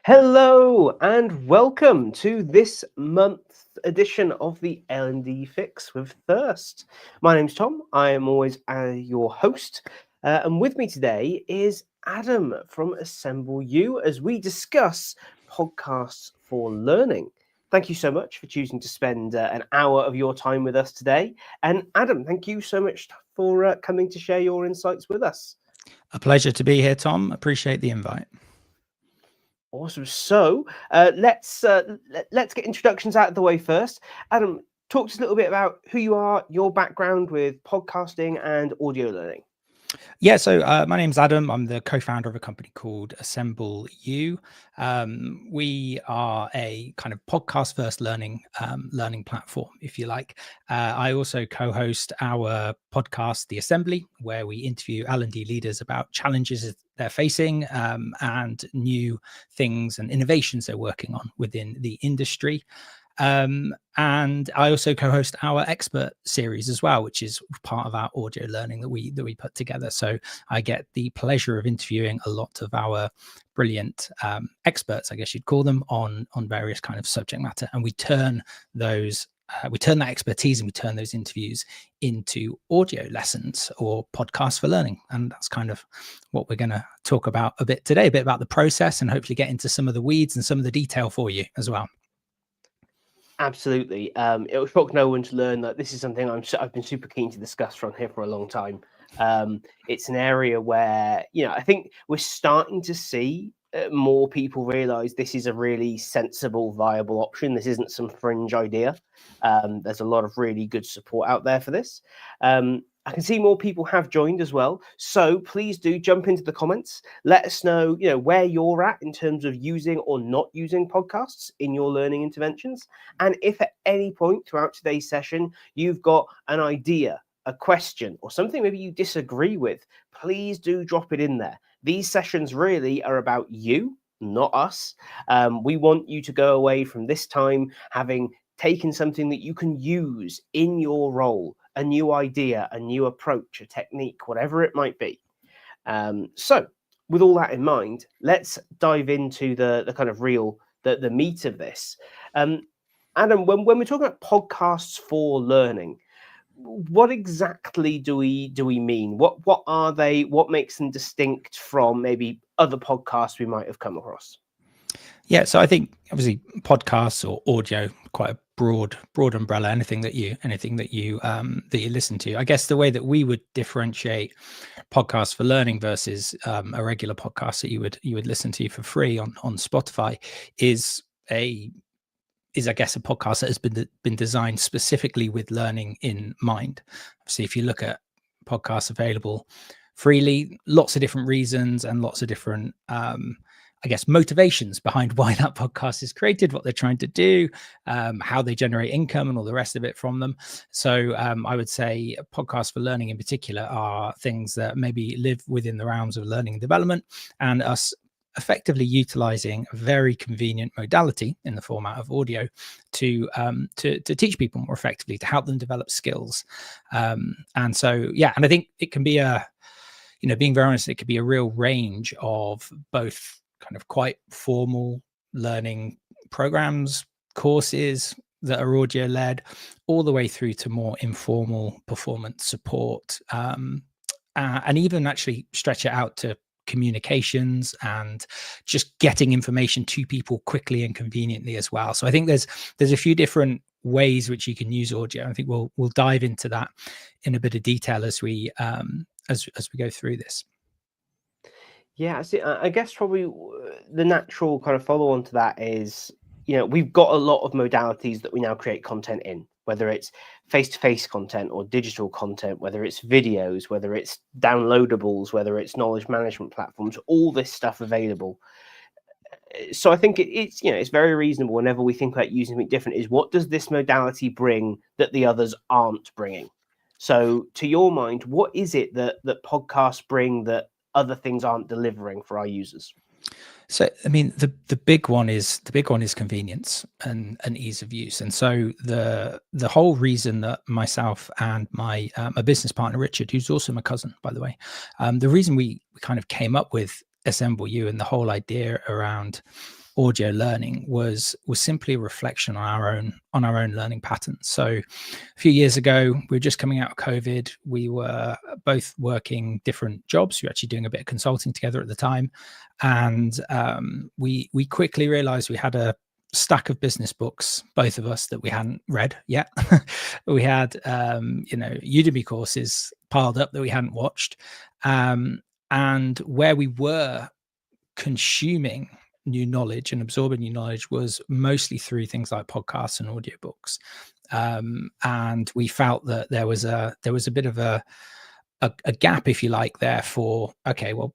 Hello and welcome to this month's edition of the L&D Fix with Thirst. My name's Tom. I am always your host, and with me today is Adam from Assemble You as we discuss podcasts for learning. Thank you so much for choosing to spend an hour of your time with us today. And Adam, thank you so much for coming to share your insights with us. A pleasure to be here, Tom. Appreciate the invite. Awesome. So let's get introductions out of the way first. Adam, talk to us a little bit about who you are, your background with podcasting and audio learning. Yeah, so my name's Adam. I'm the co-founder of a company called Assemble You. We are a kind of podcast first learning platform, if you like. I also co-host our podcast, The Assembly, where we interview L&D leaders about challenges they're facing and new things and innovations they're working on within the industry. And I also co-host our expert series as well, which is part of our audio learning that we put together. So I get the pleasure of interviewing a lot of our brilliant experts, I guess you'd call them, on various kind of subject matter, and we turn those we turn that expertise and we turn those interviews into audio lessons or podcasts for learning. And that's kind of what we're going to talk about a bit today, a bit about the process, and hopefully get into some of the weeds and some of the detail for you as well. Absolutely. It will shock no one to learn that this is something I've been super keen to discuss from here for a long time. It's an area where, I think we're starting to see more people realize this is a really sensible, viable option. This isn't some fringe idea. There's a lot of really good support out there for this. I can see more people have joined as well. So please do jump into the comments. Let us know, where you're at in terms of using or not using podcasts in your learning interventions. And if at any point throughout today's session, you've got an idea, a question, or something maybe you disagree with, please do drop it in there. These sessions really are about you, not us. We want you to go away from this time having taken something that you can use in your role, a new idea, a new approach, a technique, whatever it might be. So with all that in mind, let's dive into the kind of the meat of this. Adam, when we're talking about podcasts for learning, what exactly do we mean? What are they? What makes them distinct from maybe other podcasts we might have come across? Yeah, so I think obviously podcasts or audio, quite a broad umbrella. Anything that you listen to. I guess the way that we would differentiate podcasts for learning versus a regular podcast that you would listen to for free on Spotify is I guess a podcast that has been designed specifically with learning in mind. Obviously, if you look at podcasts available freely, lots of different reasons and lots of different I guess motivations behind why that podcast is created, what they're trying to do, how they generate income and all the rest of it from them. So I would say podcasts for learning in particular are things that maybe live within the realms of learning and development, and us effectively utilizing a very convenient modality in the format of audio to teach people more effectively, to help them develop skills. And so, yeah, and I think it can be being very honest, it could be a real range of both kind of quite formal learning programs, courses that are audio led, all the way through to more informal performance support, and even actually stretch it out to communications and just getting information to people quickly and conveniently as well. So I think there's a few different ways which you can use audio. I think we'll dive into that in a bit of detail as we go through this. Yeah, I guess probably the natural kind of follow on to that is, we've got a lot of modalities that we now create content in, whether it's face-to-face content or digital content, whether it's videos, whether it's downloadables, whether it's knowledge management platforms, all this stuff available. So I think it's very reasonable whenever we think about using something different is what does this modality bring that the others aren't bringing? So to your mind, what is it that podcasts bring that other things aren't delivering for our users? So, I mean, the big one is convenience and ease of use. And so the whole reason that myself and my business partner Richard, who's also my cousin, by the way, the reason we kind of came up with Assemble You and the whole idea around audio learning was simply a reflection on our own learning patterns. So a few years ago, we were just coming out of COVID. We were both working different jobs. We were actually doing a bit of consulting together at the time, and we quickly realized we had a stack of business books, both of us, that we hadn't read yet. We had Udemy courses piled up that we hadn't watched, and where we were consuming new knowledge and absorbing new knowledge was mostly through things like podcasts and audiobooks. And we felt that there was a bit of a gap, if you like, there for, okay, well,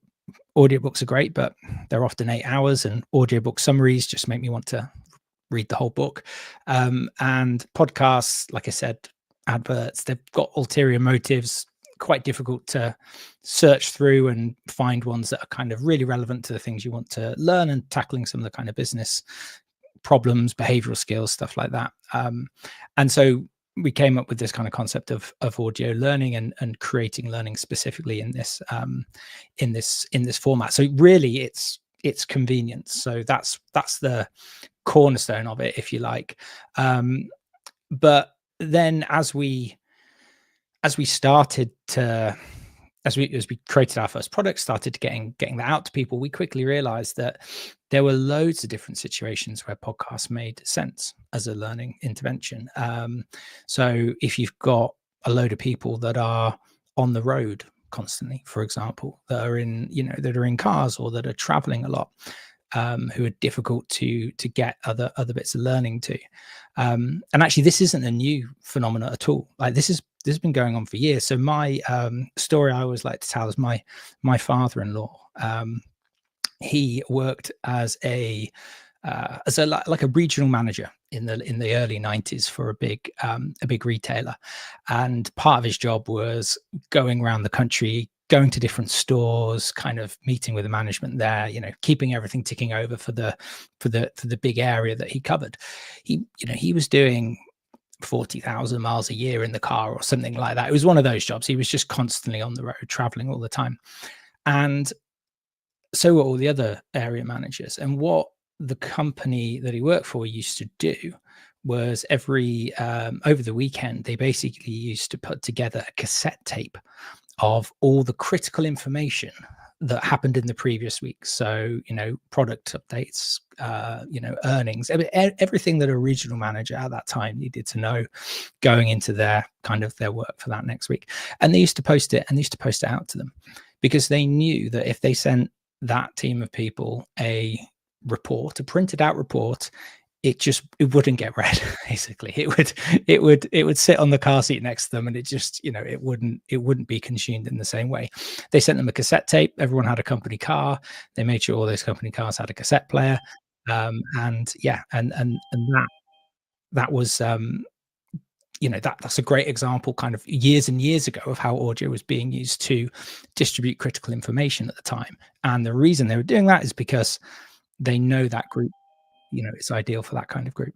audiobooks are great, but they're often 8 hours, and audiobook summaries just make me want to read the whole book. And podcasts, like I said, adverts, they've got ulterior motives, quite difficult to search through and find ones that are kind of really relevant to the things you want to learn, and tackling some of the kind of business problems, behavioral skills, stuff like that. And so we came up with this kind of concept of audio learning and creating learning specifically in this format. So really it's convenience. So that's the cornerstone of it, if you like. But then as we created our first product, started getting that out to people, we quickly realized that there were loads of different situations where podcasts made sense as a learning intervention. So if you've got a load of people that are on the road constantly, for example, that are in cars, or that are traveling a lot, who are difficult to get other bits of learning to. And actually, this isn't a new phenomenon at all. Like this has been going on for years. So my story I always like to tell is my father-in-law. He worked as a regional manager in the early 90s for a big retailer, and part of his job was going around the country, going to different stores, kind of meeting with the management there, keeping everything ticking over for the big area that he covered. He was doing 40,000 miles a year in the car or something like that. It was one of those jobs. He was just constantly on the road, traveling all the time. And so were all the other area managers. And what the company that he worked for used to do was every over the weekend, they basically used to put together a cassette tape of all the critical information that happened in the previous week. So, product updates, earnings, everything that a regional manager at that time needed to know going into their work for that next week. And they used to post it out to them, because they knew that if they sent that team of people a printed out report, it wouldn't get read. Basically, it would sit on the car seat next to them, and it just, it wouldn't be consumed in the same way. They sent them a cassette tape. Everyone had a company car. They made sure all those company cars had a cassette player. And that was, that's a great example, kind of years and years ago, of how audio was being used to distribute critical information at the time. And the reason they were doing that is because they know that group, it's ideal for that kind of group.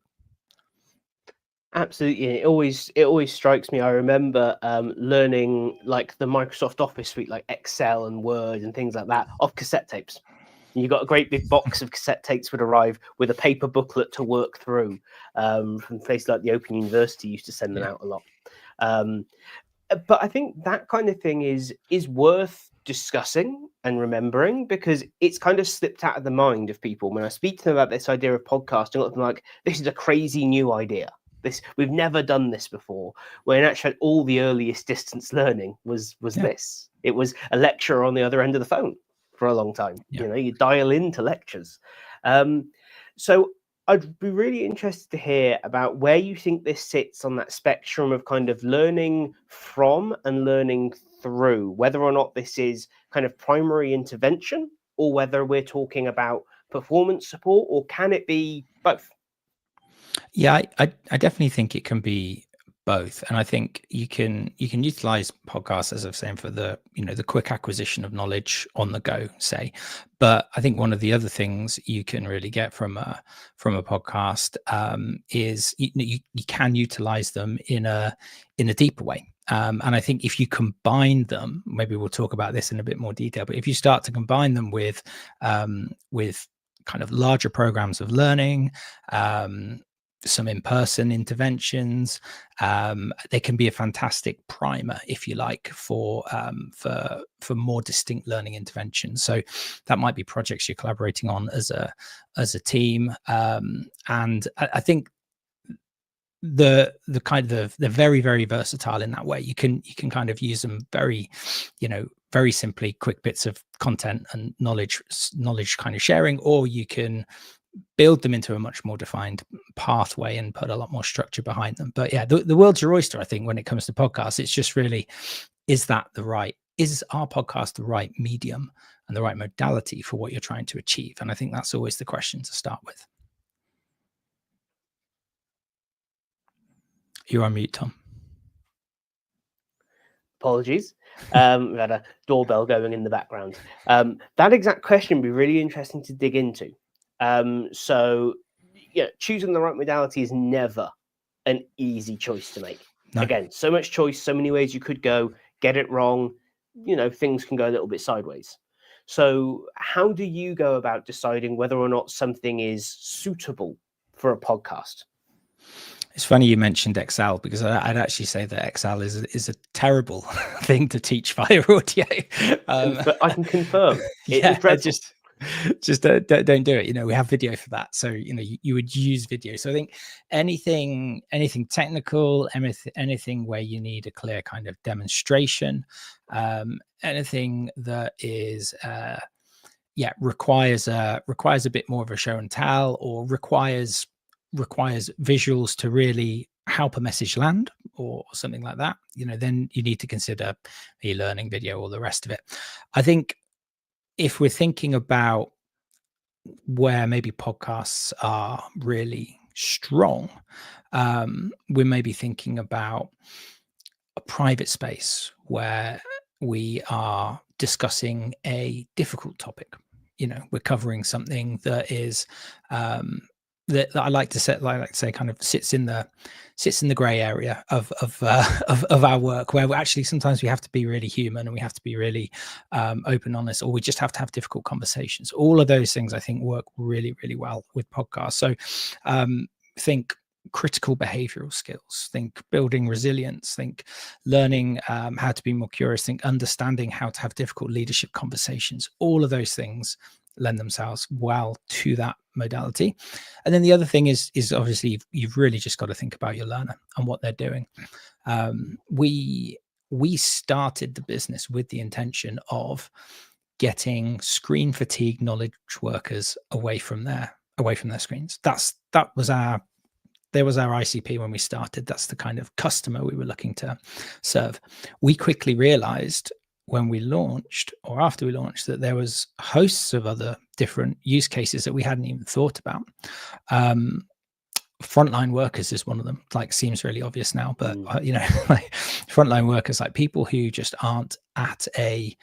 Absolutely. It always strikes me. I remember learning like the Microsoft Office suite, like Excel and Word and things like that, off cassette tapes. You got a great big box of cassette tapes would arrive with a paper booklet to work through. From places like the Open University used to send them out a lot. But I think that kind of thing is worth discussing and remembering, because it's kind of slipped out of the mind of people. When I speak to them about this idea of podcasting, I'm like, this is a crazy new idea. We've never done this before. When actually all the earliest distance learning was this. It was a lecturer on the other end of the phone for a long time. You dial into lectures. So I'd be really interested to hear about where you think this sits on that spectrum of kind of learning from and learning through, whether or not this is kind of primary intervention, or whether we're talking about performance support, or can it be both? Yeah, I definitely think it can be both. And I think you can utilize podcasts, as I've said, for the quick acquisition of knowledge on the go, say. But I think one of the other things you can really get from a podcast is you can utilize them in a deeper way. And I think if you combine them, maybe we'll talk about this in a bit more detail, but if you start to combine them with kind of larger programs of learning, some in-person interventions. They can be a fantastic primer, if you like, for more distinct learning interventions. So that might be projects you're collaborating on as a team. And I think the kind of they're very, very versatile in that way. You can kind of use them very, very simply, quick bits of content and knowledge kind of sharing, or you can build them into a much more defined pathway and put a lot more structure behind them. But yeah, the world's your oyster, I think, when it comes to podcasts. It's just really, is our podcast the right medium and the right modality for what you're trying to achieve? And I think that's always the question to start with. You're on mute, Tom. Apologies. We had a doorbell going in the background. That exact question would be really interesting to dig into. So, choosing the right modality is never an easy choice to make. No. Again, so much choice, so many ways you could go. Get it wrong, things can go a little bit sideways. So how do you go about deciding whether or not something is suitable for a podcast? It's funny you mentioned Excel, because I'd actually say that Excel is a terrible thing to teach via audio. But I can confirm. Just don't do it. We have video for that. So, you would use video. So I think anything technical, anything where you need a clear kind of demonstration, anything that is, requires a bit more of a show and tell, or requires visuals to really help a message land, or something like that, then you need to consider e-learning video or the rest of it. I think if we're thinking about where maybe podcasts are really strong, we may be thinking about a private space where we are discussing a difficult topic. We're covering something that is that I like to say kind of sits in the gray area of our work, where actually sometimes we have to be really human, and we have to be really open, honest, or we just have to have difficult conversations. All of those things I think work really, really well with podcasts. So think critical behavioral skills, think building resilience, think learning how to be more curious, think understanding how to have difficult leadership conversations. All of those things lend themselves well to that modality. And then the other thing is obviously you've really just got to think about your learner and what they're doing. We started the business with the intention of getting screen fatigue knowledge workers away from their screens. That was our ICP when we started. That's the kind of customer we were looking to serve. We quickly realized when we launched, or after we launched, that there was hosts of other different use cases that we hadn't even thought about. Frontline workers is one of them. Seems really obvious now, but frontline workers, like people who just aren't at a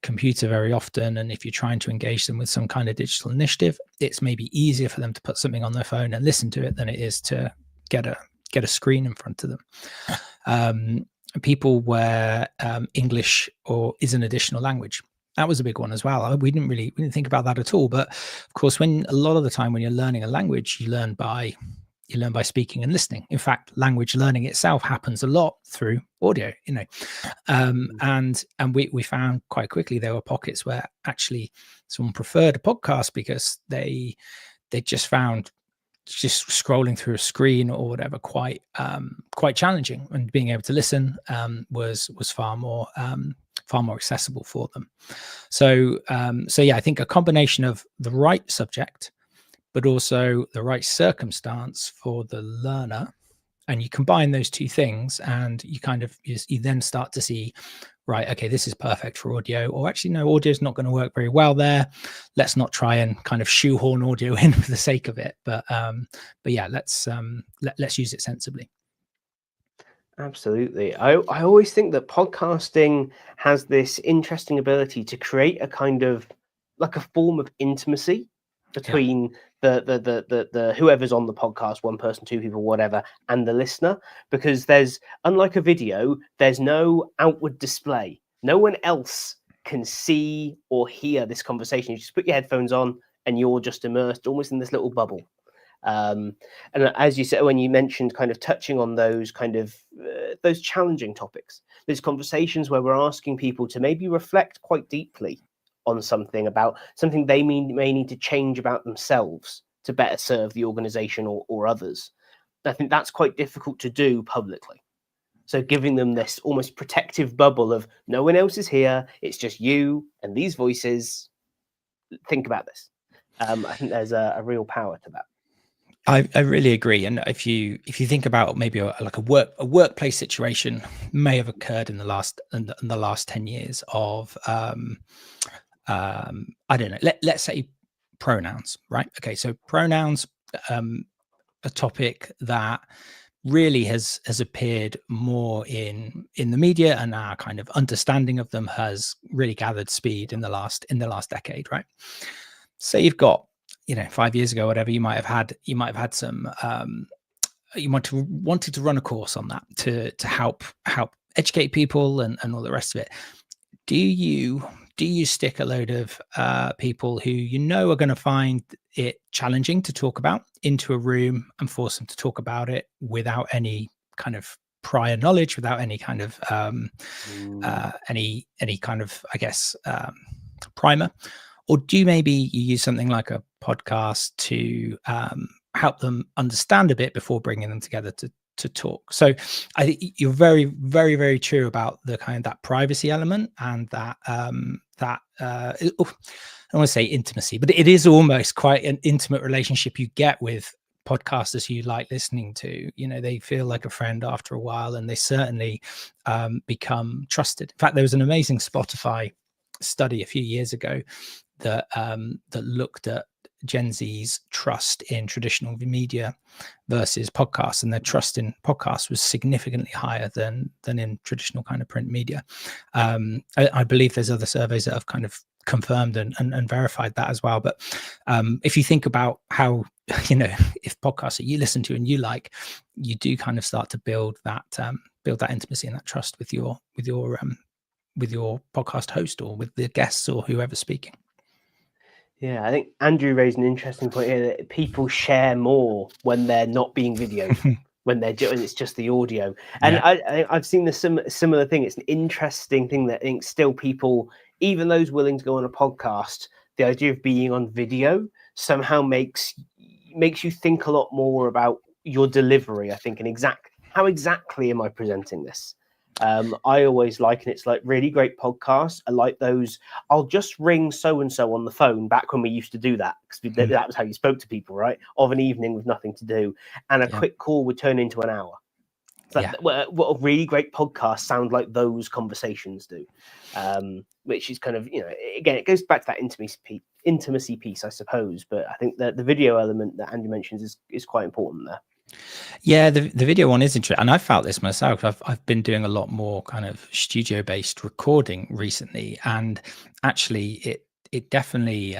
computer very often, and if you're trying to engage them with some kind of digital initiative, it's maybe easier for them to put something on their phone and listen to it than it is to get a screen in front of them. People where English is an additional language. That was a big one as well. We didn't think about that at all. But of course, a lot of the time when you're learning a language, you learn by speaking and listening. In fact, language learning itself happens a lot through audio, and we found quite quickly there were pockets where actually someone preferred a podcast because they just found just scrolling through a screen or whatever quite challenging, and being able to listen was far more accessible for them. So yeah, I think a combination of the right subject, but also the right circumstance for the learner, and you combine those two things, and you then start to see, right, okay, this is perfect for audio, or actually no, audio is not going to work very well there. Let's not try and kind of shoehorn audio in for the sake of it. But yeah, let's use it sensibly. Absolutely. I always think that podcasting has this interesting ability to create a kind of like a form of intimacy between the whoever's on the podcast, one person, two people, whatever, and the listener, because there's, unlike a video, there's no outward display. No one else can see or hear this conversation. You just put your headphones on and you're just immersed almost in this little bubble. And as you said, when you mentioned kind of touching on those kind of those challenging topics, those conversations where we're asking people to maybe reflect quite deeply on something, about something they may need to change about themselves to better serve the organization or others. I think that's quite difficult to do publicly. So giving them this almost protective bubble of no one else is here, it's just you and these voices. Think about this. I think there's a real power to that. I really agree. And if you think about maybe like a workplace situation may have occurred in the last 10 years of I don't know, let's say pronouns, right? Okay, so pronouns, a topic that really has appeared more in the media, and our kind of understanding of them has really gathered speed in the last decade, right? So you've got, 5 years ago, whatever, you might have had some you wanted to run a course on that to help educate people and all the rest of it. Do you stick a load of people who are going to find it challenging to talk about into a room and force them to talk about it without any kind of prior knowledge, without any kind of any kind of, I guess, primer? Or do maybe you use something like a podcast to help them understand a bit before bringing them together to talk? So I think you're very, very, very true about the kind of that privacy element and that I don't want to say intimacy, but it is almost quite an intimate relationship you get with podcasters who you like listening to. They feel like a friend after a while, and they certainly become trusted. In fact, there was an amazing Spotify study a few years ago that looked at Gen Z's trust in traditional media versus podcasts, and their trust in podcasts was significantly higher than in traditional kind of print media. I believe there's other surveys that have kind of confirmed and verified that as well. But if you think about how, if podcasts that you listen to and you like, you do kind of start to build that intimacy and that trust with your podcast host or with the guests or whoever's speaking. Yeah, I think Andrew raised an interesting point here that people share more when they're not being videoed, when it's just the audio. And yeah. I've seen the similar thing. It's an interesting thing that I think still people, even those willing to go on a podcast, the idea of being on video somehow makes you think a lot more about your delivery, I think, and how exactly am I presenting this? I always liken it's like really great podcasts. I like those. I'll just ring so-and-so on the phone back when we used to do that, because that was how you spoke to people, right? Of an evening with nothing to do. And a quick call would turn into an hour. What a really great podcast sound like those conversations do. Which is kind of, again, it goes back to that intimacy piece, I suppose. But I think that the video element that Andy mentions is quite important there. Yeah, the video one is interesting, and I felt this myself. I've been doing a lot more kind of studio based recording recently, and actually it definitely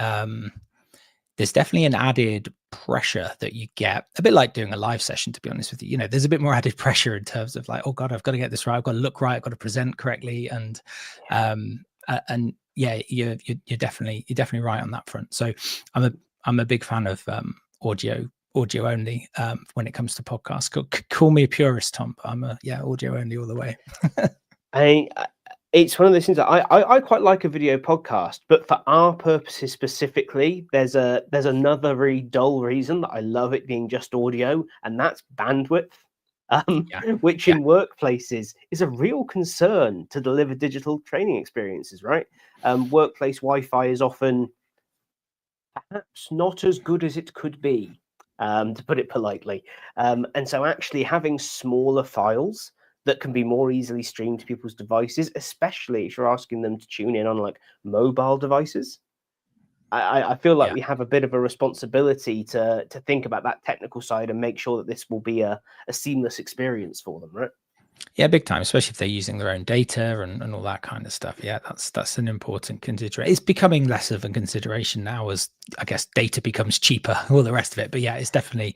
there's definitely an added pressure that you get, a bit like doing a live session, to be honest with you. There's a bit more added pressure in terms of like, oh god, I've got to get this right, I've got to look right, I've got to present correctly, and yeah, you're definitely right on that front. So I'm a big fan of audio only when it comes to podcasts. Call me a purist, Tom, but I'm audio only all the way. It's one of those things that I quite like a video podcast, but for our purposes specifically, there's another really dull reason that I love it being just audio, and that's bandwidth. Which in workplaces is a real concern to deliver digital training experiences, right? Workplace Wi-Fi is often perhaps not as good as it could be, to put it politely. And so actually having smaller files that can be more easily streamed to people's devices, especially if you're asking them to tune in on like mobile devices, I feel like we have a bit of a responsibility to think about that technical side and make sure that this will be a seamless experience for them, right? Yeah, big time, especially if they're using their own data and all that kind of stuff. Yeah, that's an important consideration. It's becoming less of a consideration now as, I guess, data becomes cheaper, all the rest of it. But yeah, it's definitely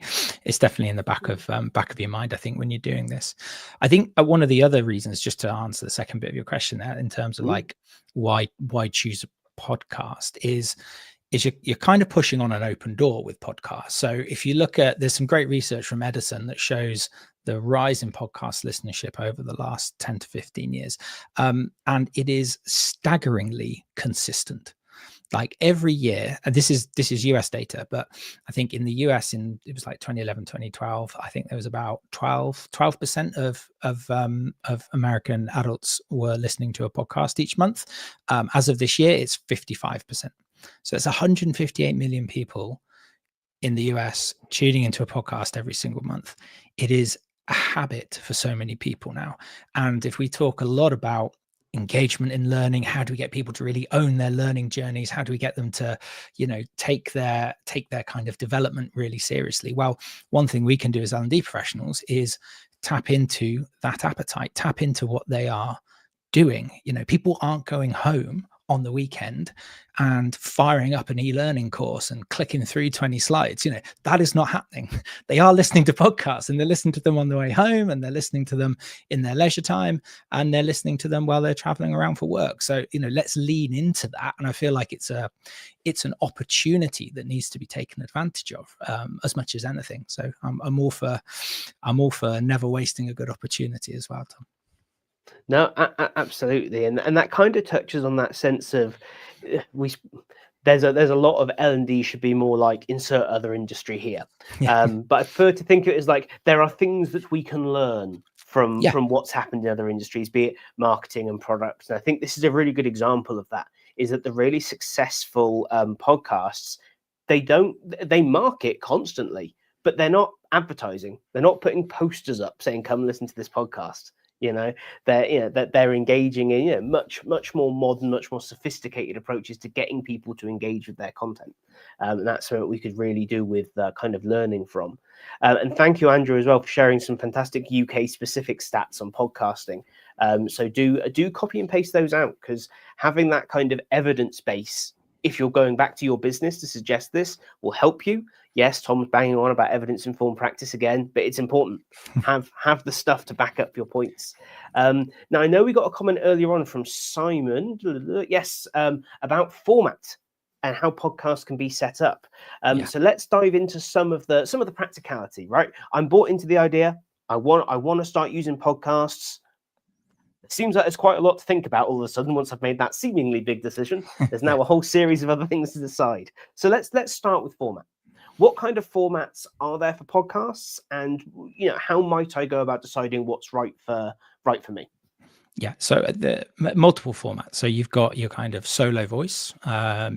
in the back of your mind, I think, when you're doing this. I think one of the other reasons, just to answer the second bit of your question there, in terms of like why choose a podcast, is is you're kind of pushing on an open door with podcasts. So if you look at, there's some great research from Edison that shows the rise in podcast listenership over the last 10 to 15 years. And it is staggeringly consistent. Like every year, and this is US data, but I think in the US it was like 2011, 2012, I think there was about 12% of American adults were listening to a podcast each month. As of this year, it's 55%. So it's 158 million people in the US tuning into a podcast every single month. It is a habit for so many people now. And if we talk a lot about engagement in learning, how do we get people to really own their learning journeys? How do we get them to, take their kind of development really seriously? Well, one thing we can do as L&D professionals is tap into that appetite, tap into what they are doing. People aren't going home on the weekend and firing up an e-learning course and clicking through 20 slides. That is not happening. They are listening to podcasts, and they're listening to them on the way home, and they're listening to them in their leisure time, and they're listening to them while they're traveling around for work. So, let's lean into that. And I feel like it's an opportunity that needs to be taken advantage of, as much as anything. So I'm all for never wasting a good opportunity as well, Tom. No, absolutely, and that kind of touches on that sense of there's a lot of L&D should be more like insert other industry here. But I prefer to think of it as like there are things that we can learn from what's happened in other industries, be it marketing and products. And I think this is a really good example of that. Is that the really successful podcasts, they market constantly, but they're not advertising. They're not putting posters up saying come listen to this podcast. They're engaging in much more modern, much more sophisticated approaches to getting people to engage with their content, and that's what we could really do with kind of learning from. And thank you, Andrew, as well, for sharing some fantastic UK specific stats on podcasting. So do copy and paste those out, because having that kind of evidence base, if you're going back to your business to suggest this, will help you. Yes, Tom's banging on about evidence-informed practice again, but it's important. Have the stuff to back up your points. Now, I know we got a comment earlier on from Simon, yes, about format and how podcasts can be set up. So let's dive into some of the practicality. Right, I'm bought into the idea. I want to start using podcasts. It seems like there's quite a lot to think about all of a sudden once I've made that seemingly big decision. There's now a whole series of other things to decide. So let's start with format. What kind of formats are there for podcasts, and how might I go about deciding what's right for me? Yeah, so the multiple formats. So you've got your kind of solo voice.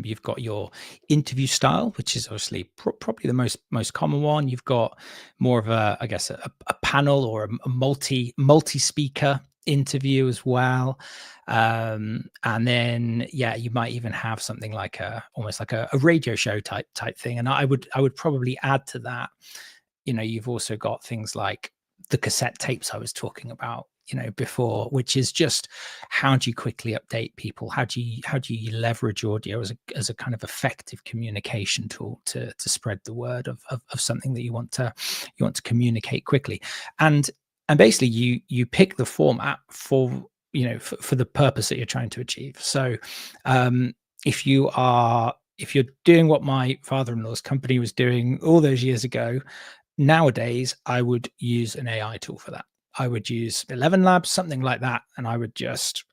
You've got your interview style, which is obviously probably the most common one. You've got more of a panel or a multi-speaker interview as well. And then you might even have something like almost like a radio show type thing. And I would probably add to that, you've also got things like the cassette tapes I was talking about before, which is just how do you quickly update people? How do you leverage audio as a kind of effective communication tool to spread the word of something that you want to communicate quickly? And basically you pick the format for the purpose that you're trying to achieve. So if you're doing what my father-in-law's company was doing all those years ago, nowadays I would use an AI tool for that. I would use 11 Labs, something like that, and I would just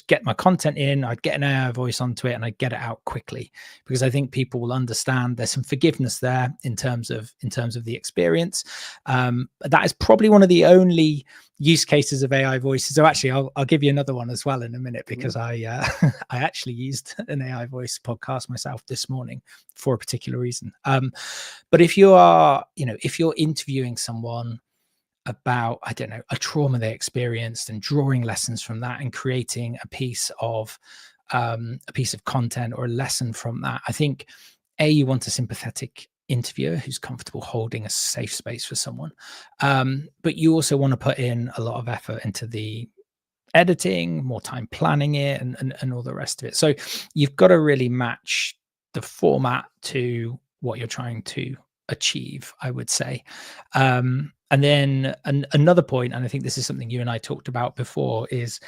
get my content in. I'd get an AI voice onto it, and I'd get it out quickly, because I think people will understand there's some forgiveness there in terms of the experience. That is probably one of the only use cases of AI voices. So actually, I'll give you another one as well in a minute, because I actually used an AI voice podcast myself this morning for a particular reason. But if you're interviewing someone about, I don't know, a trauma they experienced and drawing lessons from that and creating a piece of content or a lesson from that, I think you want a sympathetic interviewer who's comfortable holding a safe space for someone. But you also want to put in a lot of effort into the editing, more time planning it, and all the rest of it. So you've got to really match the format to what you're trying to achieve, I would say. And then another point, and I think this is something you and I talked about before, is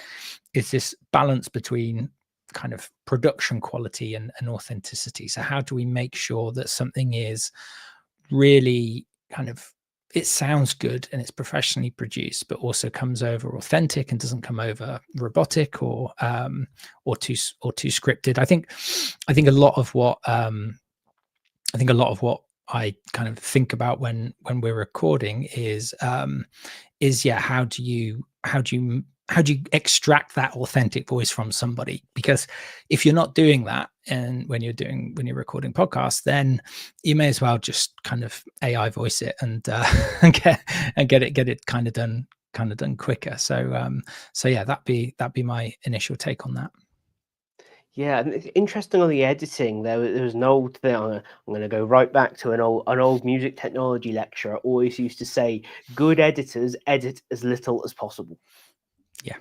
this balance between kind of production quality and authenticity. So how do we make sure that something is really kind of, it sounds good and it's professionally produced, but also comes over authentic and doesn't come over robotic or too scripted. I think a lot of what I kind of think about when we're recording is how do you extract that authentic voice from somebody? Because if you're not doing that, and when you're recording podcasts, then you may as well just kind of AI voice it and get it kind of done quicker. So yeah, that'd be my initial take on that. Yeah, and it's interesting on the editing. There was an old thing. I'm going to go right back to an old music technology lecturer. Always used to say, "Good editors edit as little as possible." Yeah,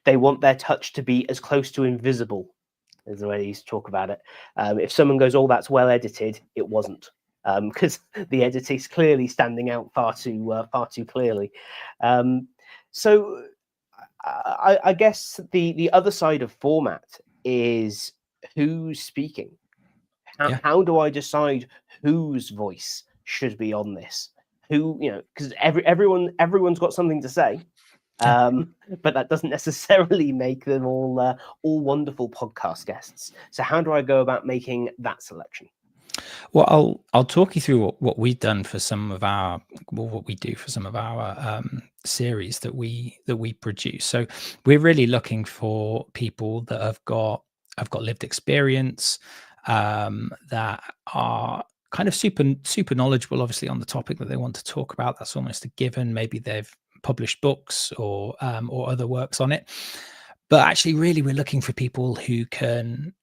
they want their touch to be as close to invisible, is the way they used to talk about it. If someone goes, "Oh, that's well edited," it wasn't, because the edit is clearly standing out far too clearly. So I guess the other side of format is who's speaking. How do I decide whose voice should be on this? Who, because everyone's got something to say, but that doesn't necessarily make them all wonderful podcast guests. So how do I go about making that selection? Well, I'll talk you through what we've done for some of our, what we do for some of our series that we produce. So we're really looking for people that have got lived experience, that are kind of super knowledgeable, obviously, on the topic that they want to talk about. That's almost a given. Maybe they've published books or other works on it. But actually, really, we're looking for people who can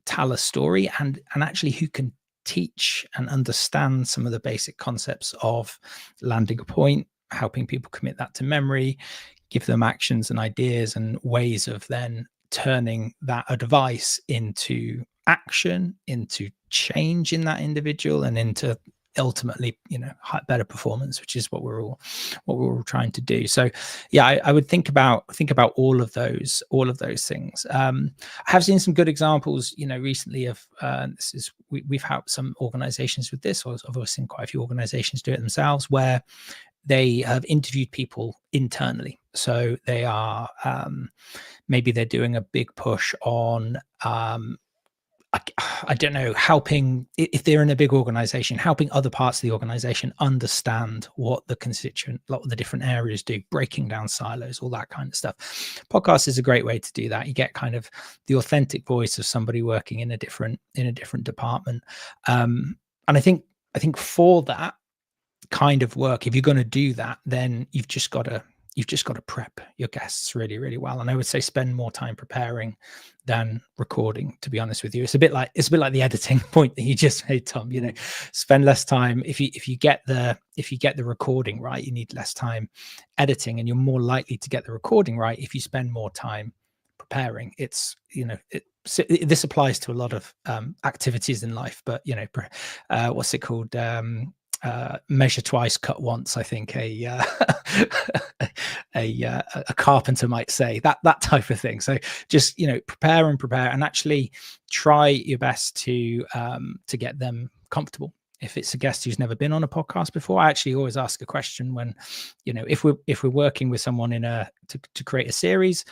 tell a story and actually who can teach and understand some of the basic concepts of landing a point, helping people commit that to memory, give them actions and ideas and ways of then turning that advice into action, into change in that individual, and into ultimately, better performance, which is what we're all trying to do. So yeah, I would think about all of those things. I have seen some good examples, recently of we've helped some organizations with this, or I've seen quite a few organizations do it themselves, where they have interviewed people internally. So they are maybe they're doing a big push on I don't know, helping, if they're in a big organization, helping other parts of the organization understand what the different areas do, breaking down silos, all that kind of stuff. Podcast is a great way to do that. You get kind of the authentic voice of somebody working in a different department. And I think for that kind of work, if you're going to do that, then you've just got to prep your guests really, really well. And I would say spend more time preparing than recording, to be honest with you. It's a bit like the editing point that you just made, Tom. Spend less time. If you get the recording right, you need less time editing, and you're more likely to get the recording right if you spend more time preparing. It's this applies to a lot of activities in life, but what's it called? Measure twice, cut once. I think a carpenter might say that type of thing. So just prepare and actually try your best to get them comfortable. If it's a guest who's never been on a podcast before, I actually always ask a question when, if we're working with someone to create a series.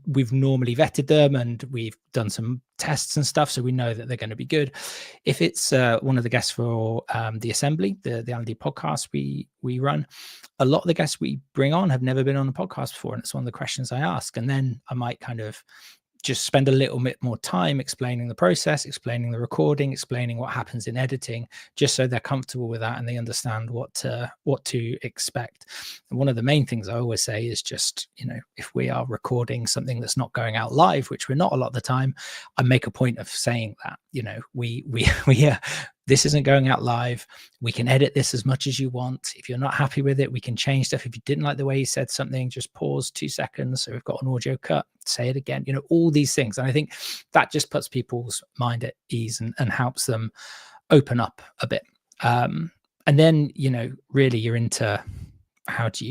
We've normally vetted them and we've done some tests and stuff, so we know that they're going to be good. If it's one of the guests for the Assembly, the L&D podcast we run, a lot of the guests we bring on have never been on a podcast before, and it's one of the questions I ask. And then I might kind of just spend a little bit more time explaining the process, explaining the recording, explaining what happens in editing, just so they're comfortable with that and they understand what to expect. And one of the main things I always say is just, if we are recording something that's not going out live, which we're not a lot of the time, I make a point of saying that, this isn't going out live. We can edit this as much as you want. If you're not happy with it, we can change stuff. If you didn't like the way you said something, just pause 2 seconds. So we've got an audio cut, say it again, all these things. And I think that just puts people's mind at ease and helps them open up a bit. And then, really you're into how do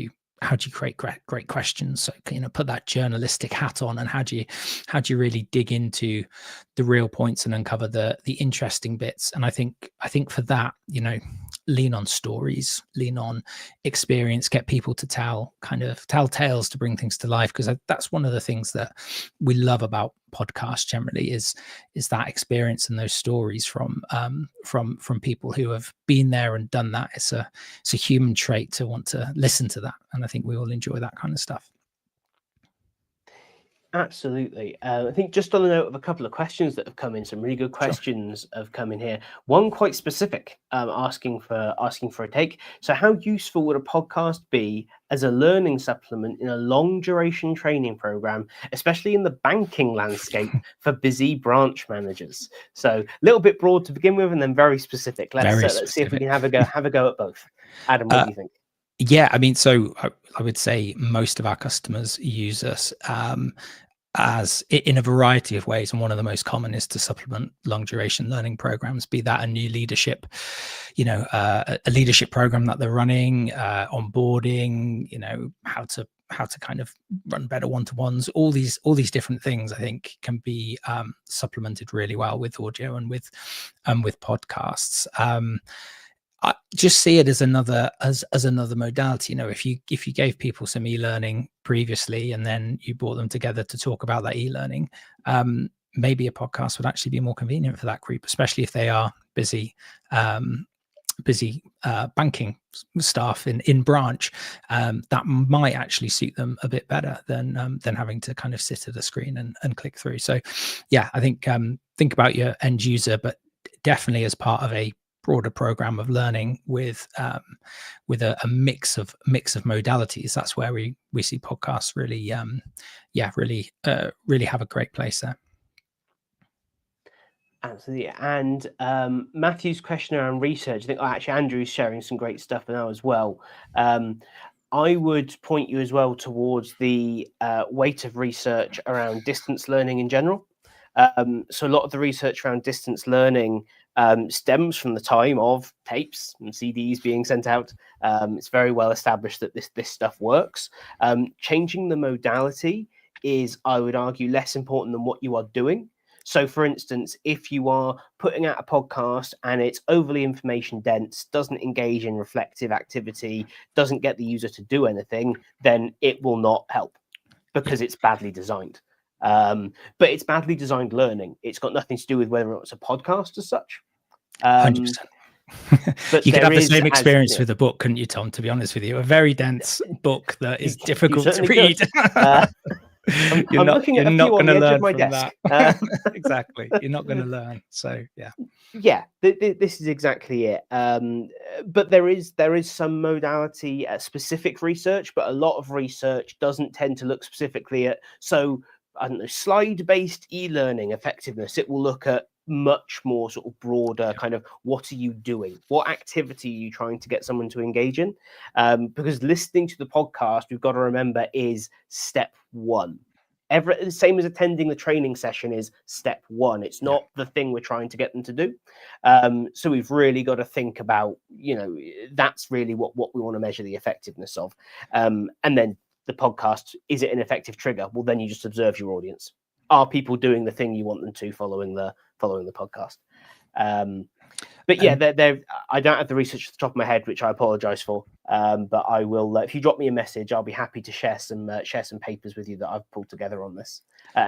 create great questions? So, put that journalistic hat on, and how do you really dig into the real points and uncover the interesting bits? And I think for that, lean on stories, lean on experience, get people to tell tales to bring things to life, because that's one of the things that we love about podcasts generally is that experience and those stories from people who have been there and done that. It's a human trait to want to listen to that, and I think we all enjoy that kind of stuff. Absolutely. I think just on the note of a couple of questions that have come in, some really good questions have come in here. One quite specific, asking for a take. So, how useful would a podcast be as a learning supplement in a long duration training program, especially in the banking landscape for busy branch managers? So, a little bit broad to begin with, and then very specific. Let's see if we can have a go at both. Adam, what do you think? Yeah, I mean, so I would say most of our customers use us as in a variety of ways, and one of the most common is to supplement long duration learning programs, be that a new leadership, a leadership program that they're running, onboarding, how to kind of run better one-to-ones, all these different things I think can be supplemented really well with audio and with podcasts. I just see it as another modality. If you gave people some e-learning previously and then you brought them together to talk about that e-learning, maybe a podcast would actually be more convenient for that group, especially if they are busy banking staff in branch. That might actually suit them a bit better than having to kind of sit at a screen and click through. So yeah, I think about your end user, but definitely as part of a broader program of learning with a mix of modalities. That's where we see podcasts really have a great place there. Absolutely. And Matthew's question around research, I think actually Andrew's sharing some great stuff now as well. I would point you as well towards the weight of research around distance learning in general. So a lot of the research around distance learning stems from the time of tapes and CDs being sent out. It's very well established that this stuff works. Changing the modality is, I would argue, less important than what you are doing. So, for instance, if you are putting out a podcast and it's overly information dense, doesn't engage in reflective activity, doesn't get the user to do anything, then it will not help because it's badly designed. But it's badly designed learning. It's got nothing to do with whether it's a podcast as such. 100%. But you could have the same experience with a book, couldn't you, Tom? To be honest with you, a very dense book that is difficult to read. I'm looking at a few on the edge of my desk. Exactly. You're not going to learn. So yeah, this is exactly it. But there is some modality specific research, but a lot of research doesn't tend to look specifically at, so I don't know, slide based e-learning effectiveness. It will look at much more sort of broader kind of, what are you doing, what activity are you trying to get someone to engage in, because listening to the podcast, we've got to remember, is step one. The same as attending the training session is step one. It's not the thing we're trying to get them to do. So we've really got to think about, that's really what we want to measure the effectiveness of. And then the podcast, is it an effective trigger? Well, then you just observe your audience. Are people doing the thing you want them to following the podcast? But yeah, I don't have the research at the top of my head, which I apologize for. But I will, if you drop me a message, I'll be happy to share some papers with you that I've pulled together on this.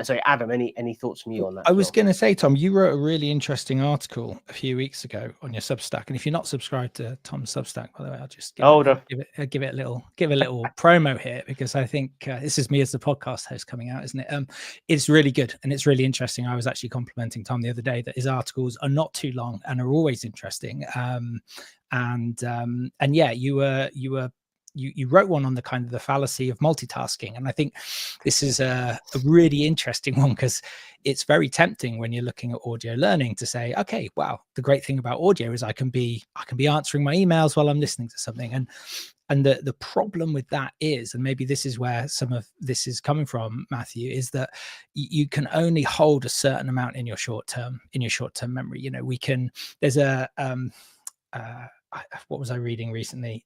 So Adam, any thoughts from you on that? I was going to say, Tom, you wrote a really interesting article a few weeks ago on your Substack, and if you're not subscribed to Tom's Substack, by the way, I'll just give it a little promo here, because I think this is me as the podcast host coming out, isn't it? It's really good and it's really interesting. I was actually complimenting Tom the other day that his articles are not too long and are always interesting. And yeah, you wrote one on the kind of the fallacy of multitasking. And I think this is a really interesting one, because it's very tempting when you're looking at audio learning to say, okay, wow, the great thing about audio is I can be answering my emails while I'm listening to something. And the problem with that is, and maybe this is where some of this is coming from, Matthew, is that you can only hold a certain amount in your short-term memory. There's what was I reading recently?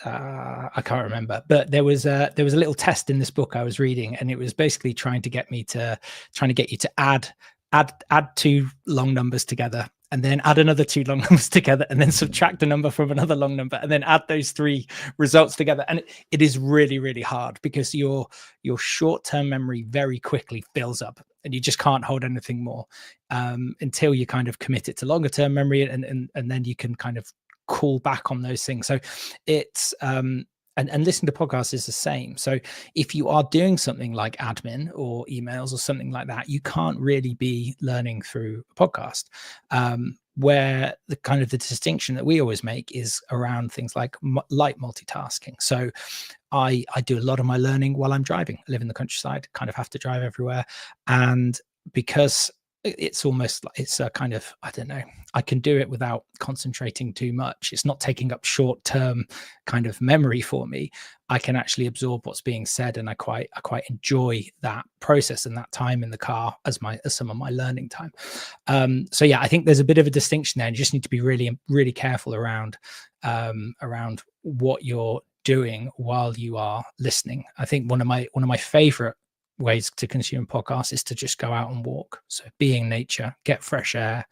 I can't remember, but there was a little test in this book I was reading, and it was basically trying to get you to add two long numbers together, and then add another two long numbers together, and then subtract a number from another long number, and then add those three results together. And it is really, really hard, because your short-term memory very quickly fills up, and you just can't hold anything more until you kind of commit it to longer-term memory, and then you can kind of call back on those things. So it's and listening to podcasts is the same. So if you are doing something like admin or emails or something like that, you can't really be learning through a podcast. Where the kind of the distinction that we always make is around things like light multitasking. So I do a lot of my learning while I'm driving. I live in the countryside, kind of have to drive everywhere. And because it's almost like it's a kind of, I don't know, I can do it without concentrating too much. It's not taking up short-term kind of memory for me. I can actually absorb what's being said, and I quite enjoy that process and that time in the car as some of my learning time. So yeah, I think there's a bit of a distinction there, and you just need to be really, really careful around what you're doing while you are listening. I think one of my favorite ways to consume podcasts is to just go out and walk. So be in nature, get fresh air,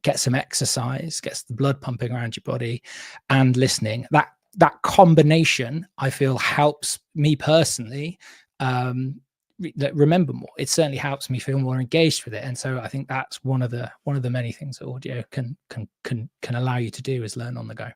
get some exercise, gets the blood pumping around your body, and listening. That combination, I feel, helps me personally remember more. It certainly helps me feel more engaged with it. And so I think that's one of the many things that audio can allow you to do, is learn on the go.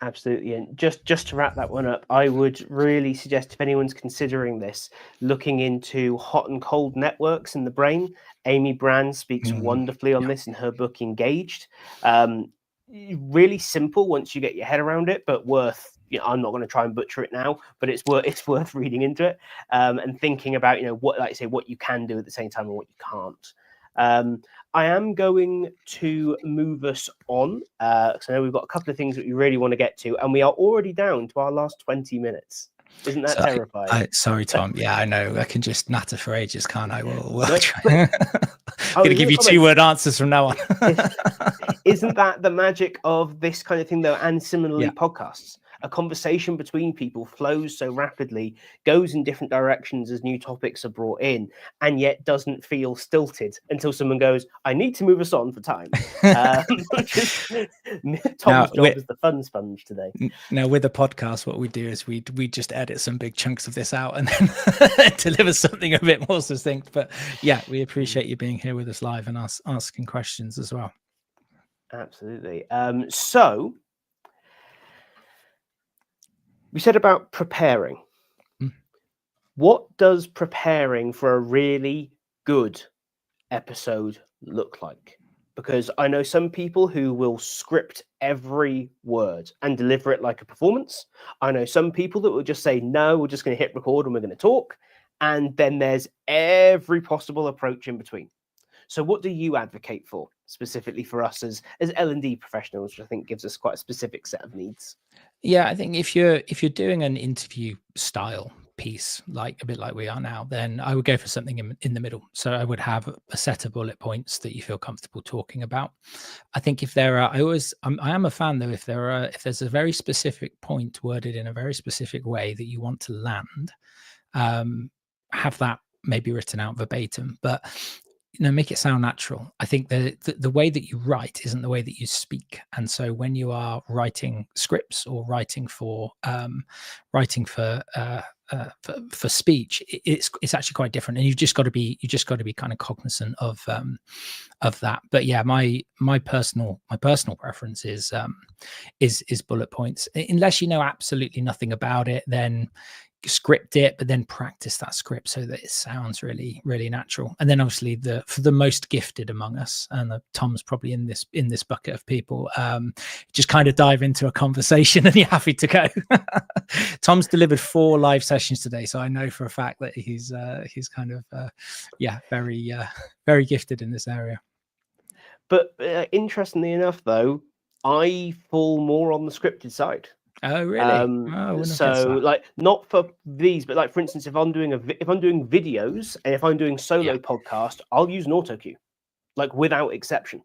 Absolutely. And just to wrap that one up, I would really suggest, if anyone's considering this, looking into hot and cold networks in the brain. Amy Brand speaks wonderfully on this in her book Engaged. Really simple once you get your head around it, but worth, I'm not going to try and butcher it now, but it's worth reading into it and thinking about, what you can do at the same time and what you can't. I am going to move us on, because I know we've got a couple of things that we really want to get to, and we are already down to our last 20 minutes. Isn't that terrifying? Sorry, Tom. Yeah, I know. I can just natter for ages, can't I? We'll try. I'm going to give you 2-word answers from now on. Isn't that the magic of this kind of thing, though? And similarly, podcasts. A conversation between people flows so rapidly, goes in different directions as new topics are brought in, and yet doesn't feel stilted until someone goes, I need to move us on for time. Tom's job is the fun sponge today. Now, with a podcast, what we do is we just edit some big chunks of this out and then deliver something a bit more succinct. But yeah, we appreciate you being here with us live and asking questions as well. Absolutely. So we said about preparing. What does preparing for a really good episode look like? Because I know some people who will script every word and deliver it like a performance. I know some people that will just say, no, we're just going to hit record and we're going to talk. And then there's every possible approach in between. So what do you advocate for, specifically for us as L&D professionals, which I think gives us quite a specific set of needs? Yeah, I think if you're doing an interview style piece, like a bit like we are now, then I would go for something in the middle. So I would have a set of bullet points that you feel comfortable talking about. I think if there are, I am a fan though, if there's a very specific point worded in a very specific way that you want to land, have that maybe written out verbatim, but make it sound natural. I think the way that you write isn't the way that you speak. And so when you are writing scripts or writing for speech, it's actually quite different. And you've just got to be kind of cognizant of that. But yeah, my personal preference is bullet points. Unless you know absolutely nothing about it, then script it, but then practice that script so that it sounds really, really natural. And then obviously for the most gifted among us, and Tom's probably in this bucket of people, just kind of dive into a conversation and you're happy to go. Tom's delivered 4 live sessions today, so I know for a fact that he's kind of very very gifted in this area. But interestingly enough, though, I fall more on the scripted side. Oh, really? So like, not for these, but like, for instance, if I'm doing videos and if I'm doing solo podcast, I'll use an auto cue, like without exception.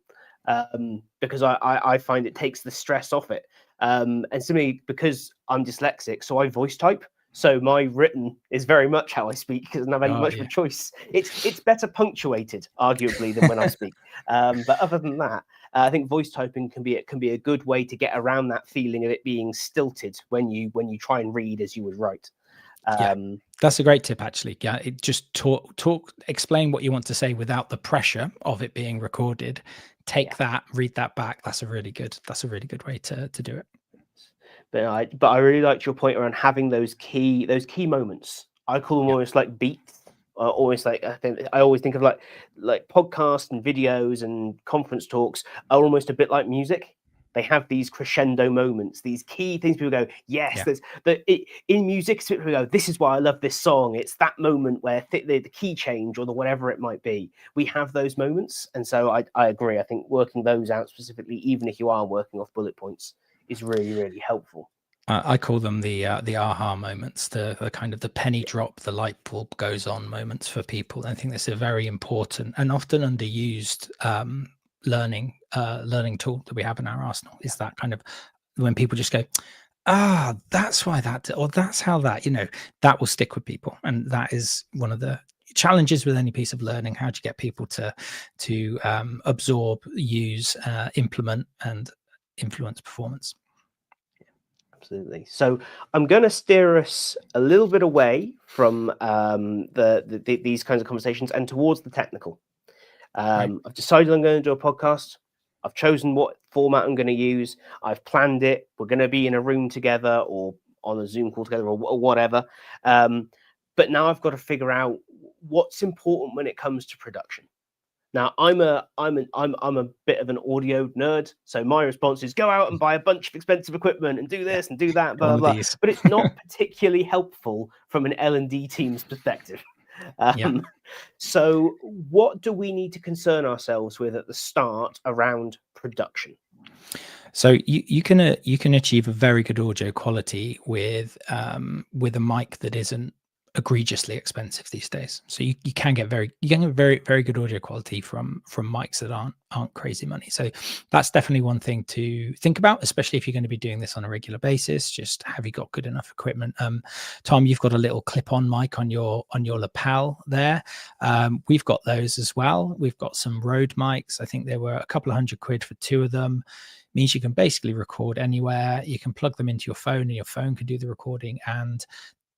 because I find it takes the stress off it. And similarly, because I'm dyslexic, so I voice type. So my written is very much how I speak because I don't have much of a choice. It's better punctuated, arguably, than when I speak. But other than that, I think voice typing can be a good way to get around that feeling of it being stilted when you try and read as you would write. That's a great tip, actually. Yeah, it just explain what you want to say without the pressure of it being recorded. Take that, read that back. That's a really good way to do it. But I really liked your point around having those key moments. I call them almost like beats. Almost like I always think of like podcasts and videos and conference talks are almost a bit like music. They have these crescendo moments, these key things. People go, yes. There's in music. People go, this is why I love this song. It's that moment where the key change or the whatever it might be. We have those moments, and so I agree. I think working those out specifically, even if you are working off bullet points, is really, really helpful. I call them the aha moments, the kind of the penny drop, the light bulb goes on moments for people. I think that's a very important and often underused learning tool that we have in our arsenal. Is that kind of when people just go, that's why that, or that's how that, that will stick with people. And that is one of the challenges with any piece of learning. How do you get people to absorb, use, implement, and influence performance? Absolutely. So I'm going to steer us a little bit away from these kinds of conversations and towards the technical. I've decided I'm going to do a podcast. I've chosen what format I'm going to use. I've planned it. We're going to be in a room together or on a Zoom call together or whatever. But now I've got to figure out what's important when it comes to production. Now I'm a bit of an audio nerd, so my response is go out and buy a bunch of expensive equipment and do this and do that, blah blah. But it's not particularly helpful from an L&D team's perspective. So what do we need to concern ourselves with at the start around production? So you can achieve a very good audio quality with a mic that isn't egregiously expensive these days. So you can get very very good audio quality from mics that aren't crazy money. So that's definitely one thing to think about, especially if you're going to be doing this on a regular basis. Just have you got good enough equipment? Tom, you've got a little clip-on mic on your lapel there. We've got those as well. We've got some Rode mics. I think they were a couple of £100 for 2 of them. Means you can basically record anywhere. You can plug them into your phone and your phone can do the recording, and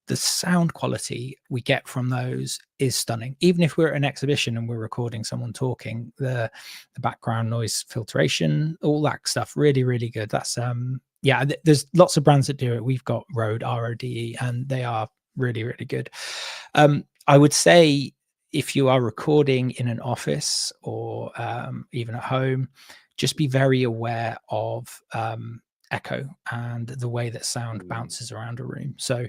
the sound quality we get from those is stunning. Even if we're at an exhibition and we're recording someone talking, the background noise filtration, all that stuff, really, really good. That's there's lots of brands that do it. We've got Rode, RODE, and they are really, really good. I would say if you are recording in an office or even at home, just be very aware of echo and the way that sound bounces around a room. So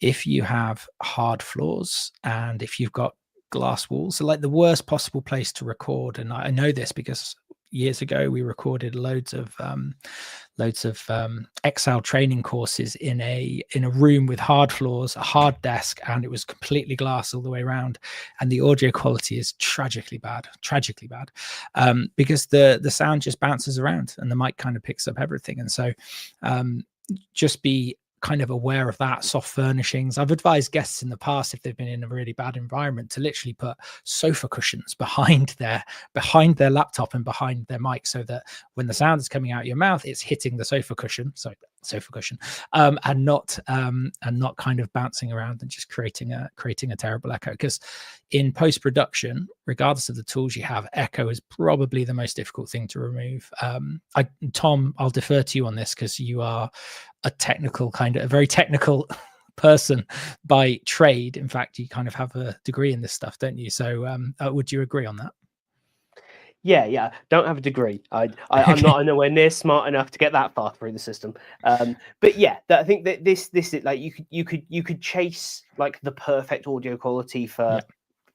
if you have hard floors and if you've got glass walls, so like the worst possible place to record, and I know this because years ago we recorded loads of Excel training courses in a room with hard floors, a hard desk, and it was completely glass all the way around, and the audio quality is tragically bad because the sound just bounces around and the mic kind of picks up everything. And so just be kind of aware of that. Soft furnishings. I've advised guests in the past, if they've been in a really bad environment, to literally put sofa cushions behind their laptop and behind their mic, so that when the sound is coming out your mouth, it's hitting the sofa cushion, and not kind of bouncing around and just creating a terrible echo. Because in post-production, regardless of the tools you have, echo is probably the most difficult thing to remove. Tom, I'll defer to you on this because you are a very technical person by trade. In fact, you kind of have a degree in this stuff, don't you? So would you agree on that? Yeah. Don't have a degree. I'm not nowhere near smart enough to get that far through the system. But yeah, I think that this is like you could chase like the perfect audio quality for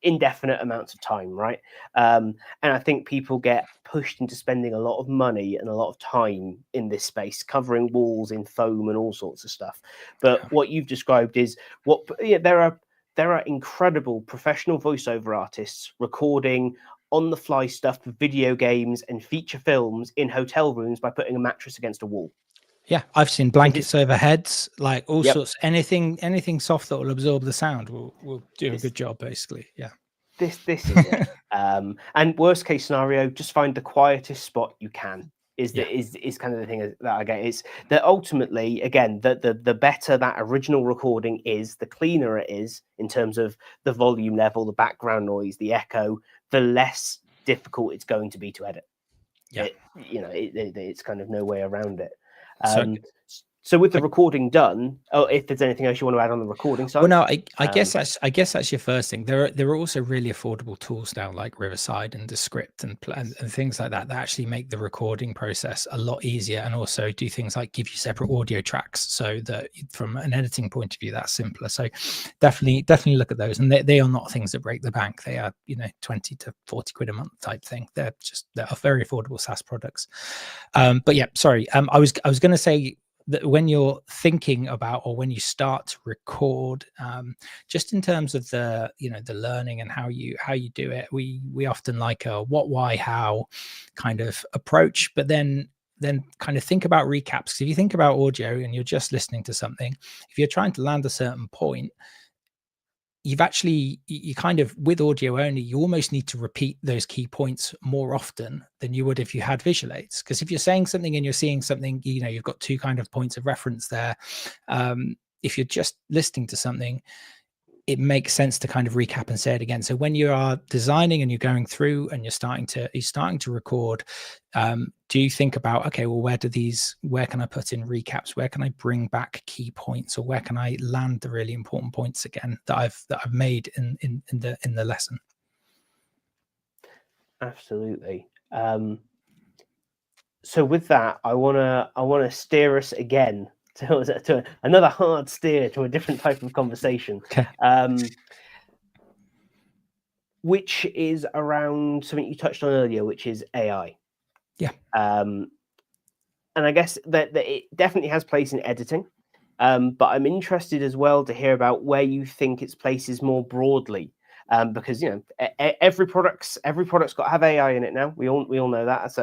indefinite amounts of time, right? And I think people get pushed into spending a lot of money and a lot of time in this space, covering walls in foam and all sorts of stuff. But what you've described is there are incredible professional voiceover artists recording on the fly stuff for video games and feature films in hotel rooms by putting a mattress against a wall. Yeah, I've seen blankets over heads, like all Yep. sorts. Anything soft that will absorb the sound will do a good job, basically. Yeah. This is it. And worst case scenario, just find the quietest spot you can. Is kind of the thing that I get. It's that ultimately, again, the better that original recording is, the cleaner it is in terms of the volume level, the background noise, the echo, the less difficult it's going to be to edit. Yeah, it's kind of no way around it. So with the recording done, if there's anything else you want to add on the recording side? Well, no, I guess that's your first thing. There are also really affordable tools now, like Riverside and Descript and things like that actually make the recording process a lot easier, and also do things like give you separate audio tracks, so that from an editing point of view, that's simpler. So definitely look at those, and they are not things that break the bank. They are 20 to 40 quid a month type thing. They're very affordable SaaS products. But yeah, sorry. I was going to say that when you're thinking about, or when you start to record, just in terms of the learning and how you do it, we often like a what, why, how kind of approach, but then kind of think about recaps. Because if you think about audio and you're just listening to something, if you're trying to land a certain point, you kind of, with audio only, you almost need to repeat those key points more often than you would if you had visual aids. Because if you're saying something and you're seeing something, you've got two kind of points of reference there. If you're just listening to something, it makes sense to kind of recap and say it again. So when you are designing and you're going through and you're starting to record, do you think about, okay, well, where can I put in recaps? Where can I bring back key points, or where can I land the really important points again that I've made in the lesson? Absolutely. So with that, I wanna steer us again to another hard steer to a different type of conversation. Okay. Which is around something you touched on earlier, which is AI. Yeah. And I guess that it definitely has place in editing, but I'm interested as well to hear about where you think its place is more broadly, because every product's got to have AI in it now. We all know that.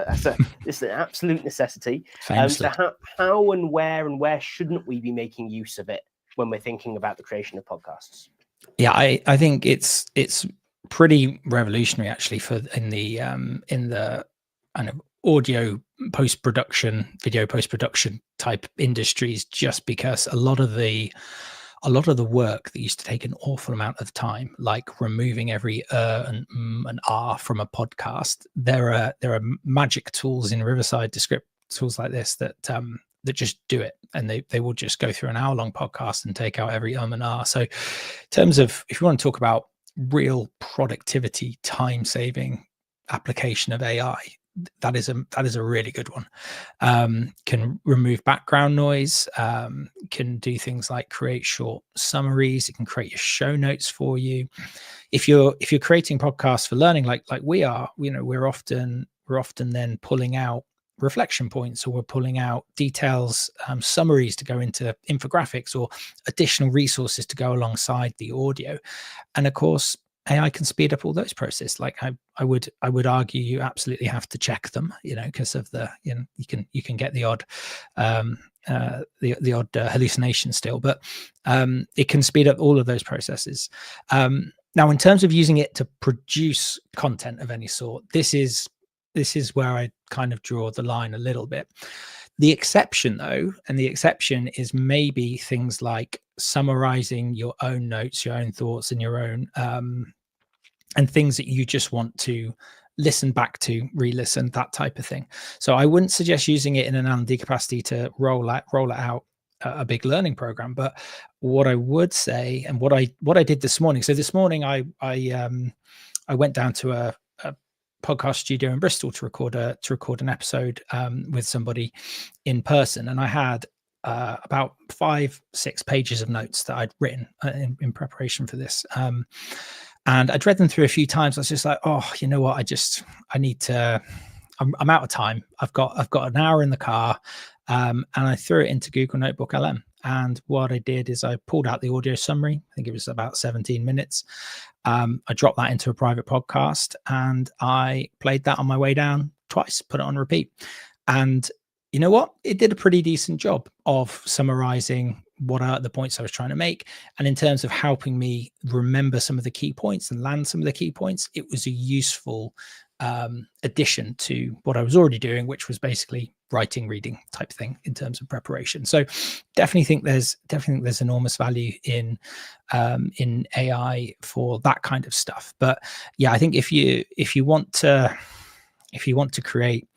It's an absolute necessity. So how and where shouldn't we be making use of it when we're thinking about the creation of podcasts? Yeah, I think it's pretty revolutionary actually in the kind of audio post-production, video post-production type industries, just because a lot of the work that used to take an awful amount of time, like removing every and and r from a podcast, there are magic tools in Riverside, Descript, tools like this that just do it, and they will just go through an hour-long podcast and take out every and r. So in terms of, if you want to talk about real productivity, time-saving application of AI, that is a really good one. Can remove background noise, can do things like create short summaries. It can create your show notes for you. If you're creating podcasts for learning, like we are, we're often then pulling out reflection points, or we're pulling out details, summaries to go into infographics, or additional resources to go alongside the audio. And of course, AI can speed up all those processes. Like I would argue you absolutely have to check them, because of the, you can get the odd hallucination still, but it can speed up all of those processes. Now, in terms of using it to produce content of any sort, this is where I kind of draw the line a little bit. The exception, though, and the exception is maybe things like summarizing your own notes, your own thoughts, and your own and things that you just want to listen back to, re-listen, that type of thing. So I wouldn't suggest using it in an L&D capacity to roll it out a big learning program. But what I would say, and what I did this morning. So this morning I went down to a podcast studio in Bristol to record an episode with somebody in person, and I had about 5-6 pages of notes that I'd written in preparation for this, and I'd read them through a few times. I was just like, oh, you know what, I need to, I'm out of time. I've got an hour in the car, and I threw it into Google Notebook LM, And what I did is I pulled out the audio summary. I think it was about 17 minutes. I dropped that into a private podcast and I played that on my way down twice, put it on repeat. And you know what? It did a pretty decent job of summarizing what are the points I was trying to make. And in terms of helping me remember some of the key points and land some of the key points, it was a useful addition to what I was already doing, which was basically writing, reading type thing in terms of preparation. So definitely think there's enormous value in AI for that kind of stuff. But yeah, I think if you want to create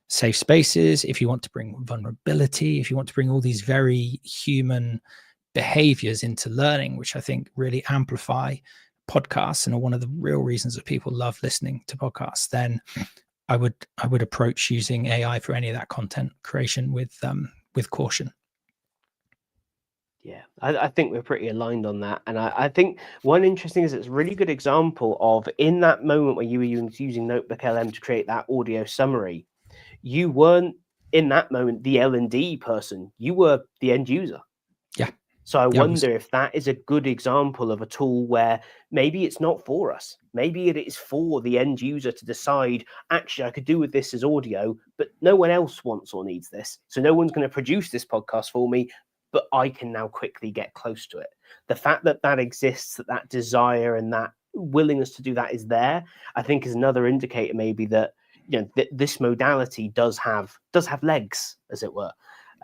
safe spaces, if you want to bring vulnerability, if you want to bring all these very human behaviors into learning, which I think really amplify podcasts and are one of the real reasons that people love listening to podcasts, then I would approach using AI for any of that content creation with caution. Yeah, I think we're pretty aligned on that. And I think one interesting is it's a really good example of in that moment where you were using Notebook LM to create that audio summary, you weren't in that moment the L&D person, you were the end user. Yeah. So I wonder if that is a good example of a tool where maybe it's not for us. Maybe it is for the end user to decide, actually, I could do with this as audio, but no one else wants or needs this. So no one's going to produce this podcast for me, but I can now quickly get close to it. The fact that that exists, that desire and that willingness to do that is there, I think is another indicator maybe that, you know, this modality does have legs, as it were.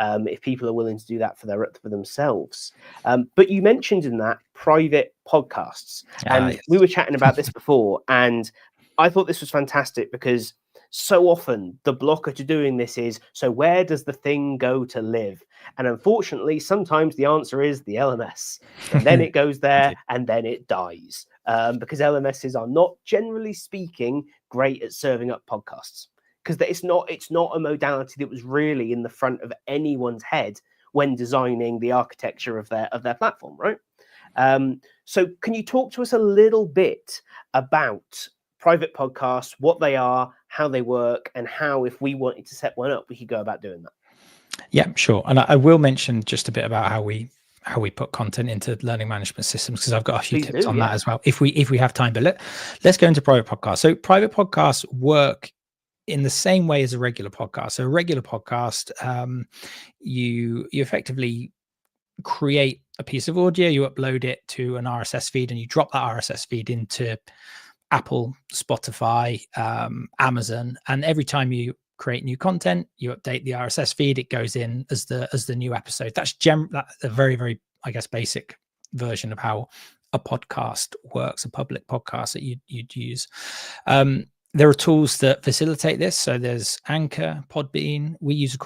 If people are willing to do that for themselves. But you mentioned in that private podcasts, and yes. we were chatting about this before, and I thought this was fantastic because so often the blocker to doing this is, so where does the thing go to live? And unfortunately, sometimes the answer is the LMS. And then it goes there and then it dies because LMSs are not, generally speaking, great at serving up podcasts. Because it's not a modality that was really in the front of anyone's head when designing the architecture of their platform, right? So can you talk to us a little bit about private podcasts, what they are, how they work, and how, if we wanted to set one up, we could go about doing that? Yeah, sure. And I will mention just a bit about how we put content into learning management systems, because I've got a few tips on that as well, if we have time. But let's go into private podcasts. So private podcasts work in the same way as a regular podcast. So a regular podcast, you effectively create a piece of audio, you upload it to an RSS feed, and you drop that RSS feed into Apple, Spotify, Amazon. And every time you create new content, you update the RSS feed, it goes in as the new episode. That's a very, very, I guess, basic version of how a podcast works, a public podcast that you'd use. There are tools that facilitate this. So there's Anchor, Podbean. We use a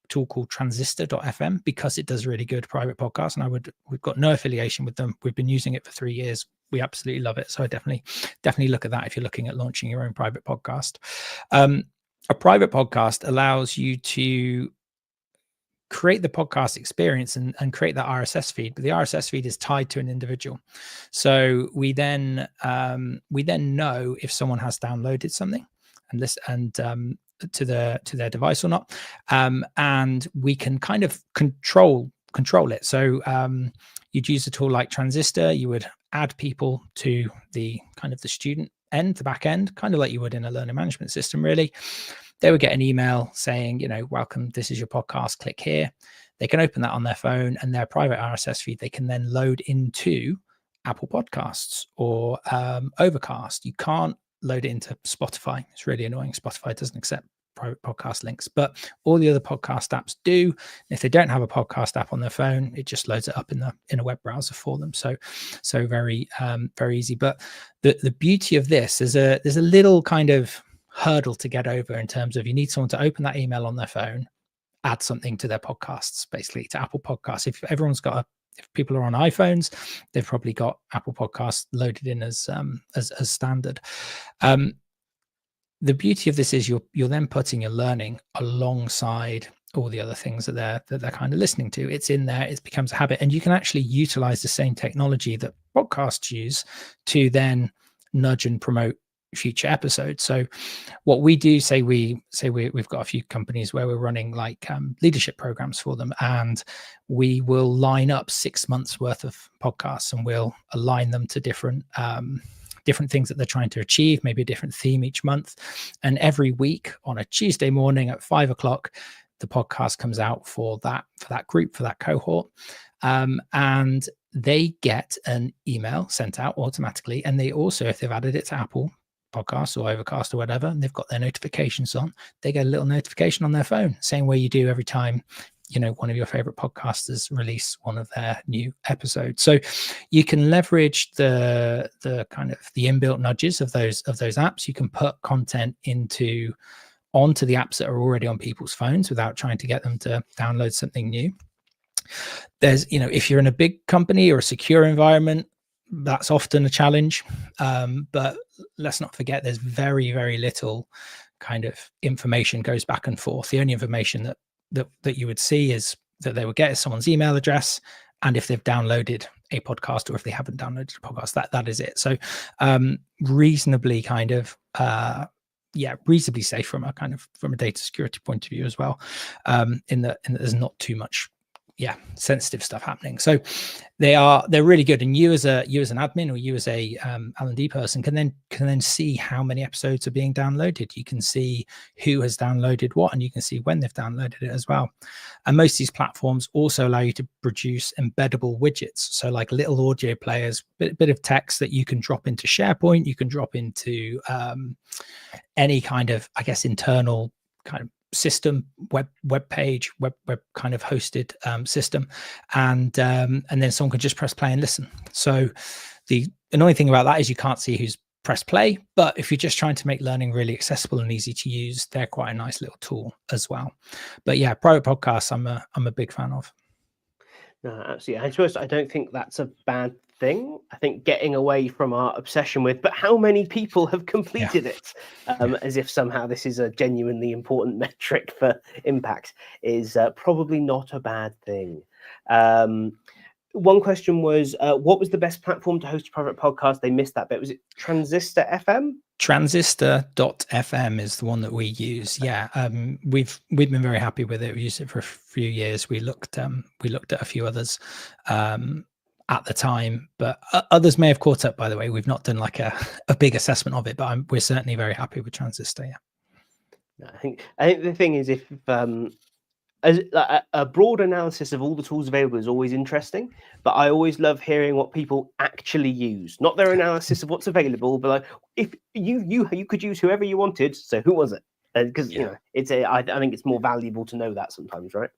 tool called Transistor.fm because it does really good private podcasts. And we've got no affiliation with them. We've been using it for 3 years. We absolutely love it. So I definitely look at that if you're looking at launching your own private podcast. A private podcast allows you to create the podcast experience and create that RSS feed, but the RSS feed is tied to an individual. So we then know if someone has downloaded something and to their device or not, and we can kind of control it. So you'd use a tool like Transistor. You would add people to the kind of the student end, the back end, kind of like you would in a learning management system, really. They would get an email saying, you know, welcome, this is your podcast, click here. They can open that on their phone, and their private RSS feed they can then load into Apple Podcasts or Overcast. You can't load it into Spotify. It's really annoying. Spotify doesn't accept private podcast links, but all the other podcast apps do. If they don't have a podcast app on their phone, it just loads it up in a web browser for them. So very very easy. But the beauty of this is there's a little kind of hurdle to get over in terms of you need someone to open that email on their phone, add something to their podcasts, basically to Apple Podcasts. If people are on iPhones, they've probably got Apple Podcasts loaded in as standard. The beauty of this is you're then putting your learning alongside all the other things that they're kind of listening to. It's in there, it becomes a habit, and you can actually utilize the same technology that podcasts use to then nudge and promote future episodes. So what we do, we've got a few companies where we're running like leadership programs for them, and we will line up 6 months worth of podcasts, and we'll align them to different things that they're trying to achieve, maybe a different theme each month. And every week on a Tuesday morning at 5 o'clock, the podcast comes out for that group, for that cohort. And they get an email sent out automatically. And they also, if they've added it to Apple Podcasts or Overcast or whatever, and they've got their notifications on, they get a little notification on their phone, same way you do every time, you know, one of your favorite podcasters release one of their new episodes. So you can leverage the kind of the inbuilt nudges of those apps. You can put content onto the apps that are already on people's phones without trying to get them to download something new. There's, you know, if you're in a big company or a secure environment, that's often a challenge. But let's not forget, there's very, very little kind of information goes back and forth. The only information that you would see is that they would get is someone's email address, and if they've downloaded a podcast or if they haven't downloaded a podcast, that is it. So reasonably kind of reasonably safe from a data security point of view as well, in that there's not too much sensitive stuff happening. So they're really good, and you as an admin, or you as a L&D person can then see how many episodes are being downloaded. You can see who has downloaded what, and you can see when they've downloaded it as well. And most of these platforms also allow you to produce embeddable widgets, so like little audio players, bit of text that you can drop into SharePoint, you can drop into any kind of, I guess, internal kind of system, web page, web kind of hosted system, and then someone can just press play and listen. So the annoying thing about that is you can't see who's pressed play, but if you're just trying to make learning really accessible and easy to use, they're quite a nice little tool as well. But yeah, private podcasts I'm a big fan of. No, absolutely. I suppose I don't think that's a bad thing. I think getting away from our obsession with, but how many people have completed it, as if somehow this is a genuinely important metric for impact, is probably not a bad thing. One question was, what was the best platform to host a private podcast? They missed that bit. Was it Transistor FM? Transistor.fm is the one that we use. Yeah, we've been very happy with it. We used it for a few years. We looked at a few others at the time, but others may have caught up. By the way, we've not done like a big assessment of it, but we're certainly very happy with Transistor. Yeah, I think the thing is, if a broad analysis of all the tools available is always interesting, but I always love hearing what people actually use, not their analysis of what's available, but like, if you could use whoever you wanted, so who was it? Because you know, I think it's more valuable to know that sometimes, right?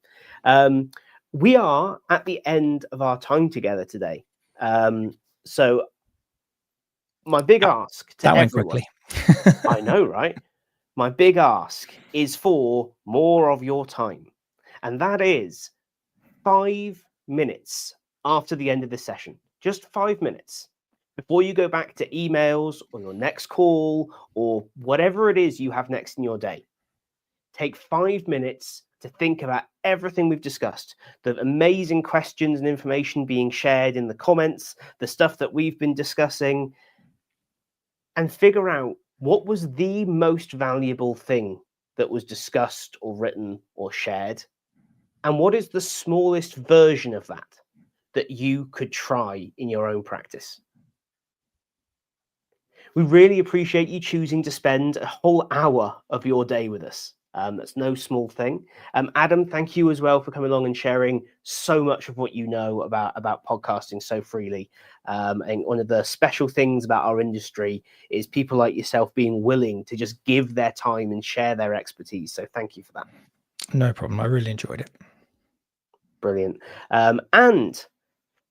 We are at the end of our time together today, so my big ask to that went everyone, quickly. I know, right? My big ask is for more of your time. And that is 5 minutes after the end of the session, just 5 minutes before you go back to emails or your next call or whatever it is you have next in your day. Take 5 minutes to think about everything we've discussed, the amazing questions and information being shared in the comments, the stuff that we've been discussing, and figure out what was the most valuable thing that was discussed or written or shared. And what is the smallest version of that you could try in your own practice? We really appreciate you choosing to spend a whole hour of your day with us. That's no small thing. Adam, thank you as well for coming along and sharing so much of what you know about podcasting so freely. And one of the special things about our industry is people like yourself being willing to just give their time and share their expertise. So thank you for that. No problem. I really enjoyed it. Brilliant. And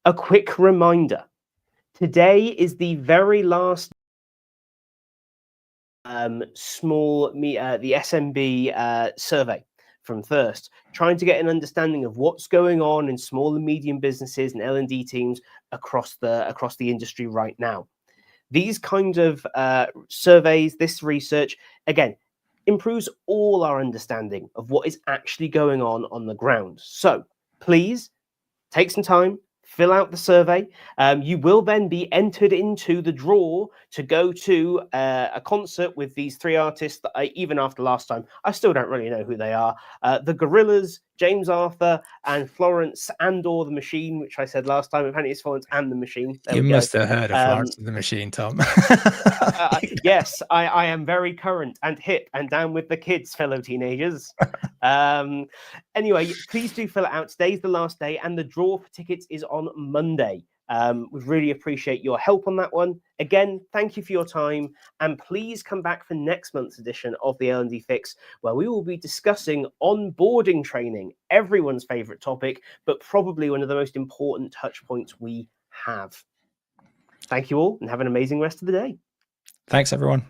a quick reminder, today is the very last the SMB survey from Thirst, trying to get an understanding of what's going on in small and medium businesses and L&D teams across the industry right now. These kinds of surveys, this research, again, improves all our understanding of what is actually going on the ground. So please take some time, fill out the survey. You will then be entered into the draw to go to a concert with these 3 artists that even after last time, I still don't really know who they are. The Gorillaz, James Arthur, and Florence and/or the Machine, which I said last time. Apparently it's Florence and the Machine. You must have heard of Florence and the Machine, Tom. Yes, I am very current and hip and down with the kids, fellow teenagers. Anyway, please do fill it out. Today's the last day, and the draw for tickets is on Monday. We really appreciate your help on that one. Again, thank you for your time, and please come back for next month's edition of the L&D Fix, where we will be discussing onboarding training, everyone's favorite topic, but probably one of the most important touch points we have. Thank you all, and have an amazing rest of the day. Thanks, everyone.